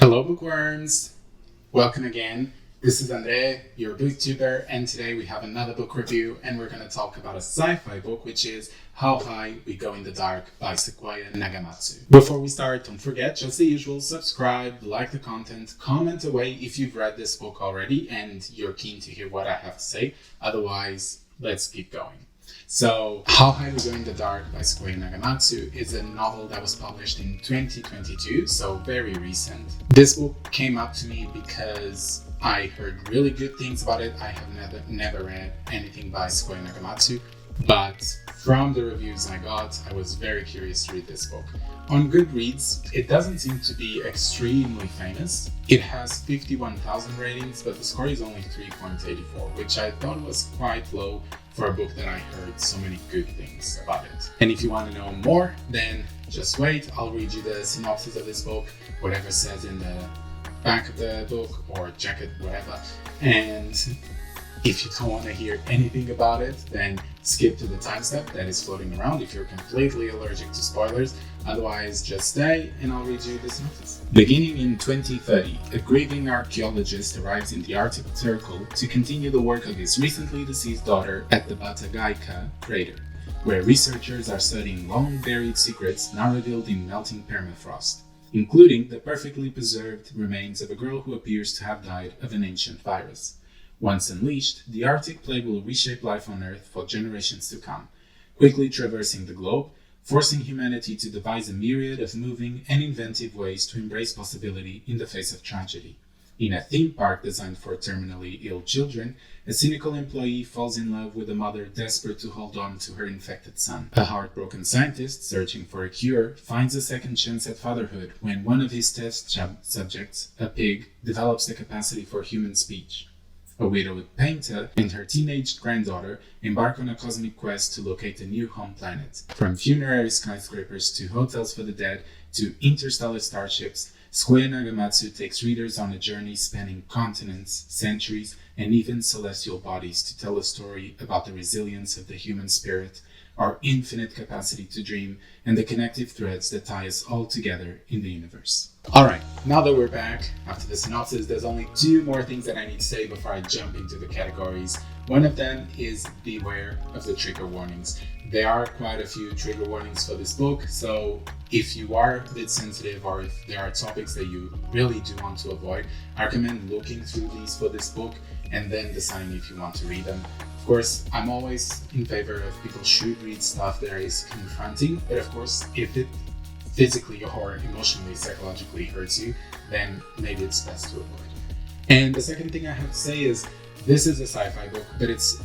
Hello bookworms! Welcome again. This is Andre, your booktuber, and today we have another book review and we're going to talk about a sci-fi book, which is How High We Go in the Dark by Sequoia Nagamatsu. Before we start, don't forget, just the usual, subscribe, like the content, comment away if you've read this book already and you're keen to hear what I have to say. Otherwise, let's keep going. So, How High We Go in the Dark by Sequoia Nagamatsu is a novel that was published in 2022, so very recent. This book came up to me because I heard really good things about it. I have never read anything by Sequoia Nagamatsu, but from the reviews I got, I was very curious to read this book. On Goodreads, it doesn't seem to be extremely famous. It has 51,000 ratings, but the score is only 3.84, which I thought was quite low for a book that I heard so many good things about it. And if you want to know more, then just wait. I'll read you the synopsis of this book, whatever says in the back of the book, or check it, whatever. And if you don't want to hear anything about it, then skip to the timestamp that is floating around if you're completely allergic to spoilers. Otherwise, just stay and I'll read you the synopsis. Beginning in 2030, a grieving archaeologist arrives in the Arctic Circle to continue the work of his recently deceased daughter at the Batagaika crater, where researchers are studying long-buried secrets now revealed in melting permafrost, including the perfectly preserved remains of a girl who appears to have died of an ancient virus. Once unleashed, the Arctic plague will reshape life on Earth for generations to come, quickly traversing the globe, forcing humanity to devise a myriad of moving and inventive ways to embrace possibility in the face of tragedy. In a theme park designed for terminally ill children, a cynical employee falls in love with a mother desperate to hold on to her infected son. A heartbroken scientist searching for a cure finds a second chance at fatherhood when one of his test subjects, a pig, develops the capacity for human speech. A widowed painter and her teenage granddaughter embark on a cosmic quest to locate a new home planet. From funerary skyscrapers to hotels for the dead to interstellar starships, Sequoia Nagamatsu takes readers on a journey spanning continents, centuries, and even celestial bodies to tell a story about the resilience of the human spirit, our infinite capacity to dream, and the connective threads that tie us all together in the universe. Alright, now that we're back, after the synopsis, there's only two more things that I need to say before I jump into the categories. One of them is beware of the trigger warnings. There are quite a few trigger warnings for this book, so if you are a bit sensitive or if there are topics that you really do want to avoid, I recommend looking through these for this book and then deciding if you want to read them. Of course, I'm always in favor of people should read stuff that is confronting, but of course, if it physically or emotionally, psychologically hurts you, then maybe it's best to avoid. And the second thing I have to say is, this is a sci-fi book, but it's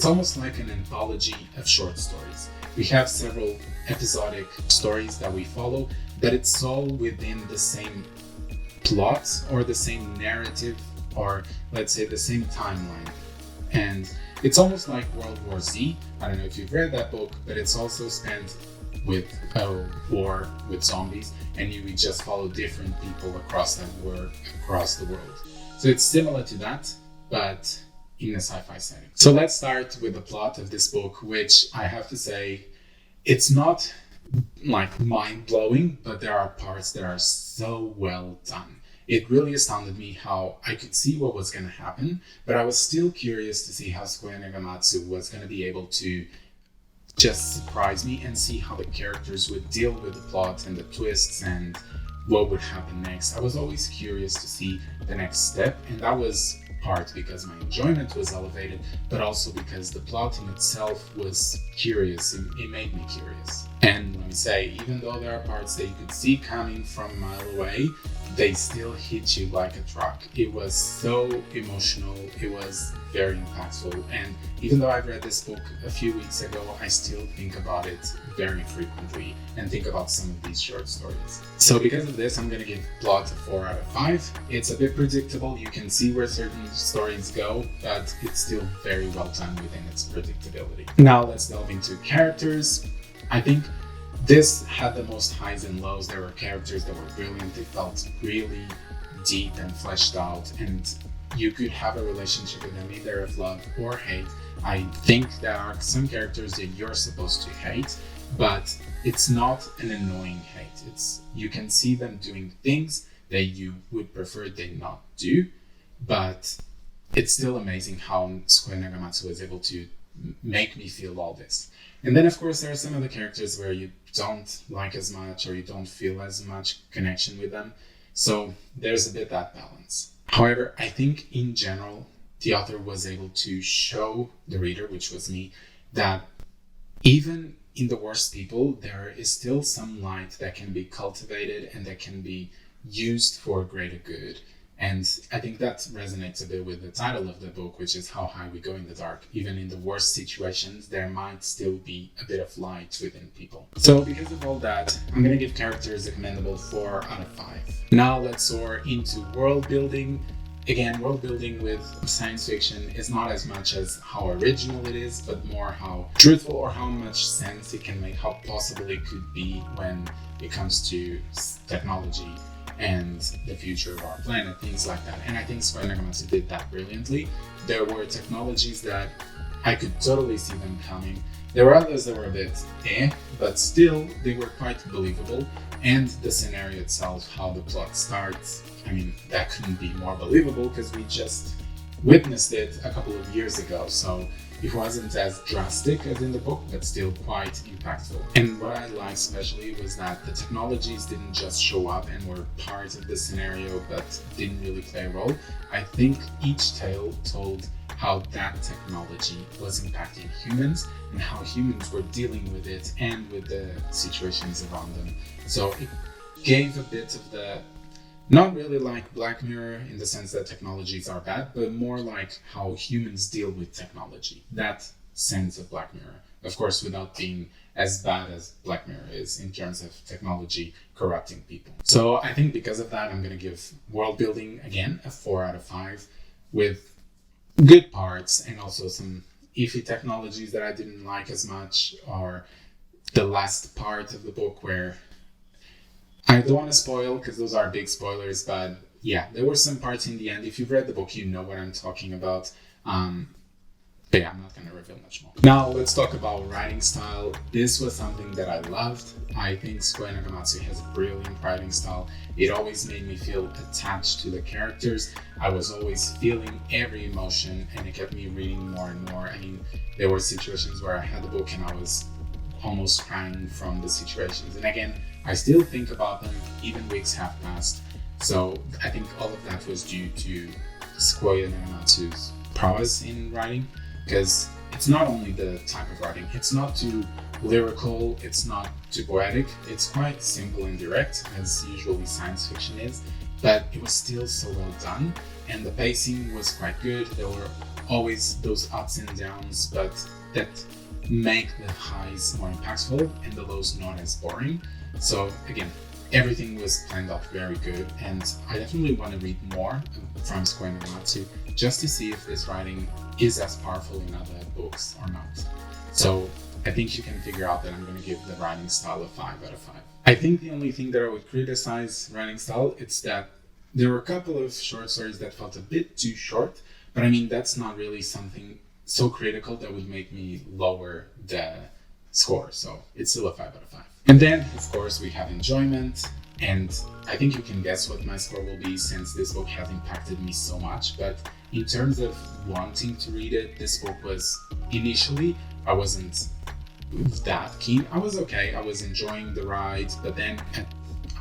almost like an anthology of short stories. We have several episodic stories that we follow, but it's all within the same plot or the same narrative, or let's say the same timeline. And it's almost like World War Z. I don't know if you've read that book, but it's also spent with a war with zombies, and you would just follow different people across the world. So it's similar to that, but in a sci-fi setting. So let's start with the plot of this book, which I have to say, it's not like mind-blowing, but there are parts that are so well done. It really astounded me how I could see what was going to happen, but I was still curious to see how Sequoia Nagamatsu was going to be able to just surprise me and see how the characters would deal with the plot and the twists and what would happen next. I was always curious to see the next step, and that was part because my enjoyment was elevated, but also because the plot in itself was curious. It made me curious. And let me say, even though there are parts that you could see coming from a mile away, they still hit you like a truck. It was so emotional, it was very impactful, and even though I've read this book a few weeks ago, I still think about it very frequently and think about some of these short stories. So because of this, I'm gonna give plot a 4 out of 5. It's a bit predictable, you can see where certain stories go, but it's still very well done within its predictability. Now let's delve into characters. I think this had the most highs and lows. There were characters that were brilliant, they felt really deep and fleshed out, and you could have a relationship with them either of love or hate. I think there are some characters that you're supposed to hate, but it's not an annoying hate. You can see them doing things that you would prefer they not do. But it's still amazing how Sequoia Nagamatsu was able to make me feel all this. And then, of course, there are some of the characters where you don't like as much or you don't feel as much connection with them. So there's a bit that balance. However, I think in general, the author was able to show the reader, which was me, that even in the worst people, there is still some light that can be cultivated and that can be used for greater good. And I think that resonates a bit with the title of the book, which is How High We Go in the Dark. Even in the worst situations, there might still be a bit of light within people. So because of all that, I'm going to give characters a commendable 4 out of 5. Now let's soar into world building. Again, world building with science fiction is not as much as how original it is, but more how truthful or how much sense it can make, how possible it could be when it comes to technology and the future of our planet, things like that. And I think Sequoia Nagamatsu did that brilliantly. There were technologies that I could totally see them coming. There were others that were a bit but still they were quite believable. And the scenario itself, how the plot starts, I mean, that couldn't be more believable because we just witnessed it a couple of years ago. So it wasn't as drastic as in the book, but still quite impactful. And what I liked especially was that the technologies didn't just show up and were part of the scenario, but didn't really play a role. I think each tale told how that technology was impacting humans and how humans were dealing with it and with the situations around them. So it gave a bit of the, not really like Black Mirror in the sense that technologies are bad, but more like how humans deal with technology. That sense of Black Mirror. Of course, without being as bad as Black Mirror is in terms of technology corrupting people. So I think because of that, I'm going to give world building, again, a 4 out of 5 with good parts and also some iffy technologies that I didn't like as much, or the last part of the book where I don't want to spoil because those are big spoilers, but yeah, there were some parts in the end. If you've read the book, you know what I'm talking about. But yeah, I'm not going to reveal much more. Now let's talk about writing style. This was something that I loved. I think Sequoia Nagamatsu has a brilliant writing style. It always made me feel attached to the characters. I was always feeling every emotion and it kept me reading more and more. I mean, there were situations where I had the book and I was almost crying from the situations. And again, I still think about them even weeks have passed. So I think all of that was due to Sequoia Nagamatsu's prowess in writing, because it's not only the type of writing, it's not too lyrical, it's not too poetic, it's quite simple and direct, as usually science fiction is, but it was still so well done, and the pacing was quite good. There were always those ups and downs, but that make the highs more impactful and the lows not as boring. So again, everything was planned out very good, and I definitely want to read more from Sequoia Nagamatsu just to see if this writing is as powerful in other books or not. So I think you can figure out that I'm going to give the writing style a 5 out of 5. I think the only thing that I would criticize writing style is that there were a couple of short stories that felt a bit too short, but I mean, that's not really something so critical that would make me lower the score. So it's still a 5 out of 5. And then, of course, we have enjoyment. And I think you can guess what my score will be since this book has impacted me so much. But in terms of wanting to read it, this book was initially, I wasn't that keen. I was okay. I was enjoying the ride. But then,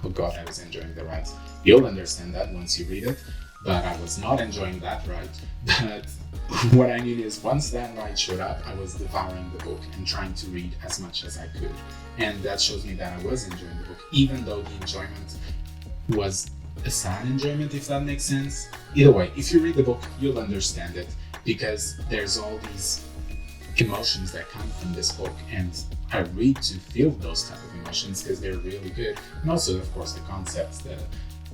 oh God, I was enjoying the ride. You'll understand that once you read it. But I was not enjoying that ride. But what I mean is, once that ride showed up, I was devouring the book and trying to read as much as I could. And that shows me that I was enjoying the book, even though the enjoyment was a sad enjoyment, if that makes sense. Either way, if you read the book, you'll understand it, because there's all these emotions that come from this book, and I read to feel those type of emotions because they're really good. And also, of course, the concepts, the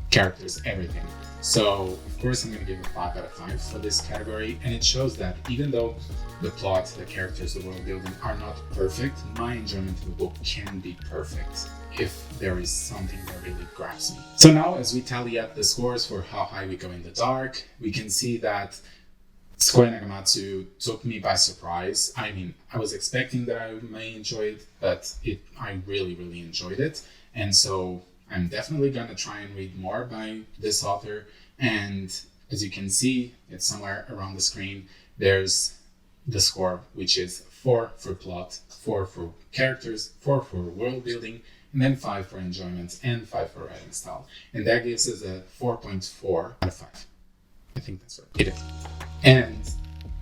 characters, everything. So, of course, I'm going to give a 5 out of 5 for this category, and it shows that even though the plot, the characters, the world building are not perfect, my enjoyment of the book can be perfect if there is something that really grabs me. So now, as we tally up the scores for How High We Go in the Dark, we can see that Sequoia Nagamatsu took me by surprise. I mean, I was expecting that I may enjoy it, but I really, really enjoyed it. And so I'm definitely gonna try and read more by this author. And as you can see, it's somewhere around the screen. There's the score, which is 4 for plot, 4 for characters, 4 for world building, and then 5 for enjoyment and 5 for writing style. And that gives us a 4.4 out of 5. I think that's right. It is. And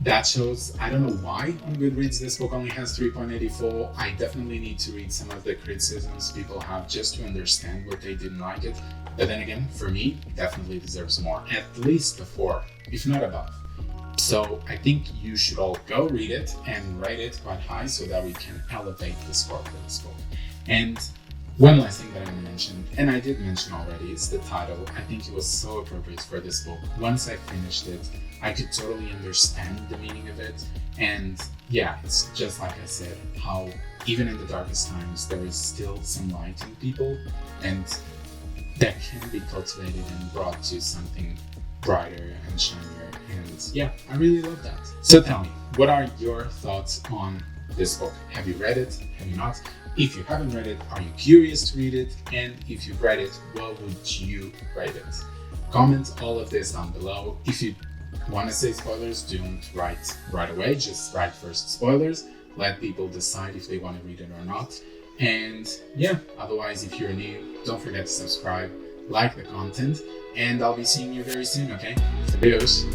that shows, I don't know why on Goodreads this book only has 3.84. I definitely need to read some of the criticisms people have just to understand what they didn't like it. But then again, for me, definitely deserves more. At least a 4, if not above. So I think you should all go read it and rate it quite high so that we can elevate the score for this book. And one last thing that I want to mention, and I did mention already, is the title. I think it was so appropriate for this book. Once I finished it, I could totally understand the meaning of it. And yeah, it's just like I said, how even in the darkest times, there is still some light in people, and that can be cultivated and brought to something brighter and shinier. And yeah, I really love that. So tell me, what are your thoughts on this book? Have you read it? Have you not? If you haven't read it, are you curious to read it? And if you've read it, what would you rate it? Comment all of this down below. If you want to say spoilers, don't write right away. Just write first spoilers. Let people decide if they want to read it or not. And yeah, otherwise, if you're new, don't forget to subscribe, like the content, and I'll be seeing you very soon, okay? Adios.